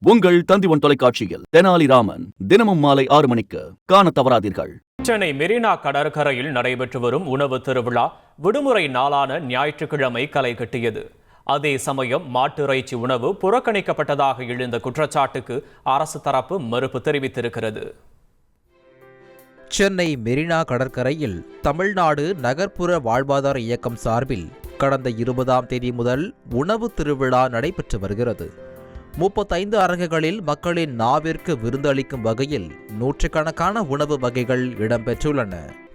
உங்கள் தந்திவன் தொலைக்காட்சியில் தெனாலிராமன் தினமும் மாலை 6 மணிக்கு காண தவறாதீர்கள். சென்னை மெரினா கடற்கரையில் நடைபெற்று வரும் உணவு திருவிழா விடுமுறை நாளான ஞாயிற்றுக்கிழமை களை கட்டியது. அதே சமயம் மாட்டு இறைச்சி உணவு புறக்கணிக்கப்பட்டதாக எழுந்த குற்றச்சாட்டுக்கு அரசு தரப்பு மறுப்பு தெரிவித்திருக்கிறது. சென்னை மெரினா கடற்கரையில் தமிழ்நாடு நகர்ப்புற வாழ்வாதார இயக்கம் சார்பில் கடந்த 20ஆம் தேதி முதல் உணவு திருவிழா நடைபெற்று வருகிறது. 35 அரங்குகளில் மக்களின் நாவிற்கு விருந்தளிக்கும் வகையில் நூற்றுக்கணக்கான உணவு வகைகள் இடம்பெற்றுள்ளன.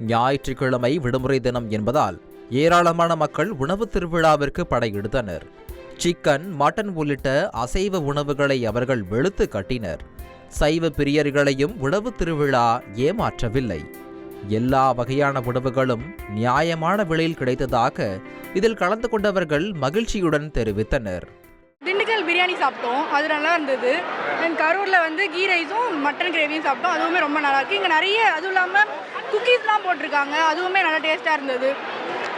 ஞாயிற்றுக்கிழமை விடுமுறை தினம் என்பதால் ஏராளமான மக்கள் உணவு திருவிழாவிற்கு படையெடுத்தனர். சிக்கன், மட்டன் உள்ளிட்ட அசைவ உணவுகளை அவர்கள் வெளுத்து கட்டினர். சைவ பிரியர்களையும் உணவு திருவிழா ஏமாற்றவில்லை. எல்லா வகையான உணவுகளும் நியாயமான விலையில் கிடைத்ததாக இதில் கலந்து கொண்டவர்கள் மகிழ்ச்சியுடன் தெரிவித்தனர். திண்டுக்கல் பிரியாணி சாப்பிட்டோம், அது நல்லா இருந்தது. அண்ட் கரூரில் கீ ரைஸும் மட்டன் கிரேவியும் சாப்பிட்டோம், அதுவுமே ரொம்ப நல்லா இருக்குது. இங்கே நிறைய அதுவும் இல்லாமல் குக்கீஸ்லாம் போட்டிருக்காங்க, அதுவுமே நல்லா டேஸ்ட்டாக இருந்தது.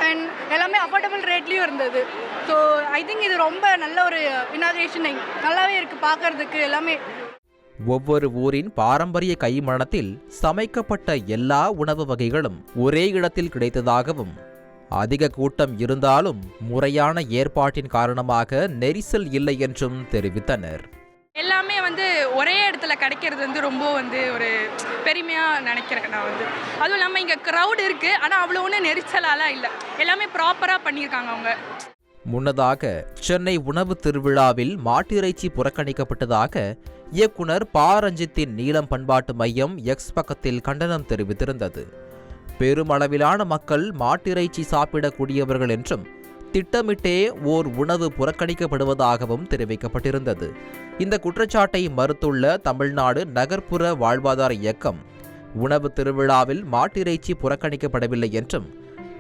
அண்ட் எல்லாமே அஃபோர்டபுள் ரேட்லேயும் இருந்தது. ஸோ ஐ திங்க் இது ரொம்ப நல்ல ஒரு இனாகிரேஷன், நல்லாவே இருக்குது பார்க்கறதுக்கு எல்லாமே. ஒவ்வொரு ஊரின் பாரம்பரிய கைமணத்தில் சமைக்கப்பட்ட எல்லா உணவு வகைகளும் ஒரே இடத்தில் கிடைத்ததாகவும், அதிக கூட்டம் இருந்தாலும் முறையான ஏற்பாட்டின் காரணமாக நெரிசல் இல்லை என்றும் தெரிவித்தனர். எல்லாமே ஒரே இடத்துல கிடைக்கிறது ரொம்ப ஒரு பெருமையாக நினைக்கிறேன் நான். அதுவும் இல்லாமல் இங்கே க்ரௌட் இருக்குது, ஆனால் அவ்வளோ ஒன்றும் நெரிசலாலாம் இல்லை, எல்லாமே ப்ராப்பராக பண்ணியிருக்காங்க அவங்க. முன்னதாக சென்னை உணவு திருவிழாவில் மாட்டிறைச்சி புறக்கணிக்கப்பட்டதாக இயக்குனர் பா. ரஞ்சித்தின் நீலம் பண்பாட்டு மையம் எக்ஸ் பக்கத்தில் கண்டனம் தெரிவித்திருந்தது. பெருமளவிலான மக்கள் மாட்டிறைச்சி சாப்பிடக்கூடியவர்கள் என்றும் திட்டமிட்டே ஓர் உணவு புறக்கணிக்கப்படுவதாகவும் தெரிவிக்கப்பட்டிருந்தது. இந்த குற்றச்சாட்டை மறுத்துள்ள தமிழ்நாடு நகர்ப்புற வாழ்வாதார இயக்கம், உணவு திருவிழாவில் மாட்டிறைச்சி புறக்கணிக்கப்படவில்லை என்றும்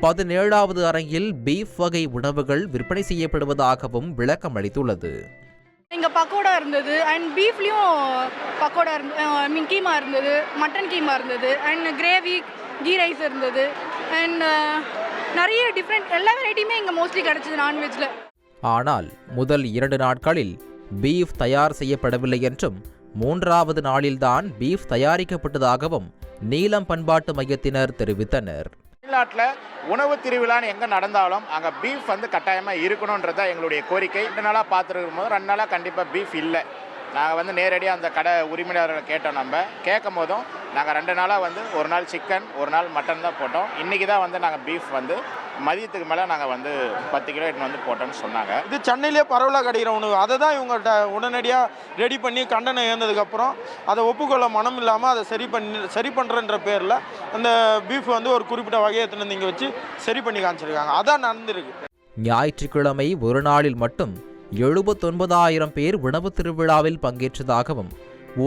17வது அரங்கில் பீஃப் வகை உணவுகள் விற்பனை செய்யப்படுவதாகவும் விளக்கம் அளித்துள்ளது. இங்கே பக்கோடா இருந்தது, அண்ட் பீஃப்லேயும் பக்கோடா கீமா இருந்தது, மட்டன் கீமா இருந்தது, அண்ட் கிரேவி கீ ரைஸ் இருந்தது, அண்ட் நிறைய டிஃப்ரெண்ட் எல்லா வெரைட்டியுமே இங்கே மோஸ்ட்லி கிடச்சிது நான்வெஜ்ஜில். ஆனால் முதல் 2 நாட்களில் பீஃப் தயார் செய்யப்படவில்லை என்றும் 3வது நாளில்தான் பீஃப் தயாரிக்கப்பட்டதாகவும் நீலம் பண்பாட்டு மையத்தினர் தெரிவித்தனர். தமிழ்நாட்டில் உணவு திருவிழான்னு எங்கே நடந்தாலும் அங்கே பீஃப் கட்டாயமாக இருக்கணுன்றது தான் எங்களுடைய கோரிக்கை. 2 நாளாக பார்த்துருக்கும் போது 2 நாளாக கண்டிப்பாக பீஃப் இல்லை. நாங்கள் நேரடியாக அந்த கடை உரிமையாளர்களை கேட்டோம். நம்ம கேட்கும் போதும் நாங்கள் 2 நாளாக ஒரு நாள் சிக்கன், ஒரு நாள் மட்டன் தான் போட்டோம். இன்றைக்கி தான் நாங்கள் பீஃப் மதியத்துக்கு மேலே நாங்கள் 10 கிலோ எடுத்து போட்டோம்னு சொன்னாங்க. இது சென்னையிலே பரவலாக கிடைக்கிற உணவு, அதை தான் இவங்கள்ட்ட உடனடியாக ரெடி பண்ணி கண்டனம் ஏந்ததுக்கப்புறம் அதை ஒப்புக்கொள்ள மனம் இல்லாமல் அதை சரி பண்ணுறன்ற பேரில் அந்த பீஃப் ஒரு குறிப்பிட்ட வகையை எடுத்துன்னு இங்கே வச்சு சரி பண்ணி காமிச்சிருக்காங்க. அதான் நடந்திருக்கு. ஞாயிற்றுக்கிழமை ஒரு நாளில் மட்டும் 79,000 பேர் உணவு திருவிழாவில் பங்கேற்றதாகவும்,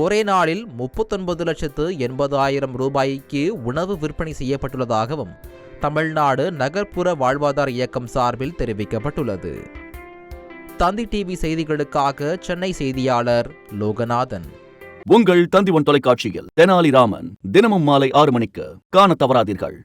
ஒரே நாளில் 39,80,000 ரூபாய்க்கு உணவு விற்பனை செய்யப்பட்டுள்ளதாகவும் தமிழ்நாடு நகர்ப்புற வாழ்வாதார இயக்கம் சார்பில் தெரிவிக்கப்பட்டுள்ளது. தந்தி டிவி செய்திகளுக்காக சென்னை செய்தியாளர் லோகநாதன். உங்கள் தந்திவன் தொலைக்காட்சியில் தெனாலிராமன் தினமும் மாலை 6 மணிக்கு காண தவறாதீர்கள்.